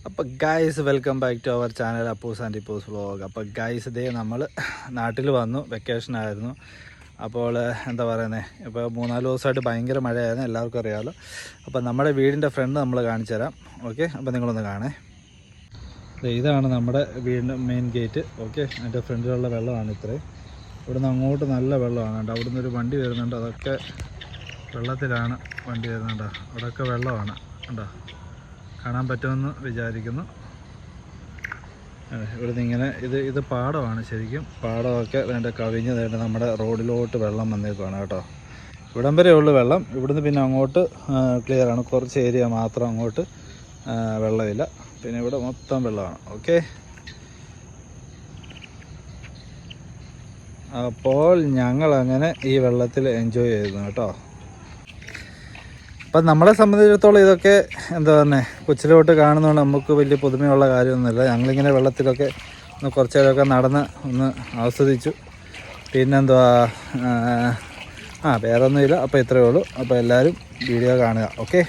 അപ്പോൾ guys welcome back to our channel Appus and Ippus vlog. അപ്പോൾ guys ഇതേ നമ്മൾ നാട്ടിൽ വന്നു, വെക്കേഷനായിരുന്നു. അപ്പോൾ എന്താ പറയുന്നത്, ഇപ്പോൾ 3-4 ദിവസമായിട്ട് ഭയങ്കര മഴയായിരുന്നു, എല്ലാവർക്കും അറിയാമല്ലോ. അപ്പോൾ നമ്മുടെ വീടിൻ്റെ ഫ്രണ്ട് നമ്മൾ കാണിച്ചു തരാം. ഓക്കെ, അപ്പോൾ നിങ്ങളൊന്ന് കാണേ. ഇതാണ് നമ്മുടെ വീടിൻ്റെ മെയിൻ ഗേറ്റ്. ഓക്കെ, അതിൻ്റെ ഫ്രണ്ടിലുള്ള വെള്ളമാണ് ഇത്രയും. ഇവിടുന്ന് അങ്ങോട്ട് നല്ല വെള്ളമാണ് കേട്ടോ. അവിടുന്ന് ഒരു വണ്ടി വരുന്നുണ്ട്, അതൊക്കെ വെള്ളത്തിലാണ് വണ്ടി വരുന്നുണ്ടോ. അവിടെയൊക്കെ വെള്ളമാണ് കണ്ടോ, കാണാൻ പറ്റുമെന്ന് വിചാരിക്കുന്നു. ഇവിടുന്ന് ഇങ്ങനെ ഇത് പാടമാണ് ശരിക്കും. പാടമൊക്കെ വേണ്ട കവിഞ്ഞ് വേണ്ട നമ്മുടെ റോഡിലോട്ട് വെള്ളം വന്നേക്കുവാണ് കേട്ടോ. ഇവിടം വരെ ഉള്ളു വെള്ളം. ഇവിടുന്ന് പിന്നെ അങ്ങോട്ട് ക്ലിയറാണ്, കുറച്ച് ഏരിയ മാത്രം അങ്ങോട്ട് വെള്ളമില്ല. പിന്നെ ഇവിടെ മൊത്തം വെള്ളമാണ്. ഓക്കെ, അപ്പോൾ ഞങ്ങളങ്ങനെ ഈ വെള്ളത്തിൽ എൻജോയ് ചെയ്യുന്നു കേട്ടോ. അപ്പം നമ്മളെ സംബന്ധിച്ചിടത്തോളം ഇതൊക്കെ എന്താ പറയുക, കൊച്ചിലോട്ട് കാണുന്നതുകൊണ്ട് നമുക്ക് വലിയ പുതുമയുള്ള കാര്യമൊന്നുമില്ല. ഞങ്ങളിങ്ങനെ വെള്ളത്തിലൊക്കെ ഒന്ന് കുറച്ച് നേരമൊക്കെ നടന്ന് ഒന്ന് ആസ്വദിച്ചു. പിന്നെന്തുവാ, വേറെ ഒന്നുമില്ല. അപ്പോൾ ഇത്രയേ ഉള്ളൂ. അപ്പോൾ എല്ലാവരും വീഡിയോ കാണുക. ഓക്കെ.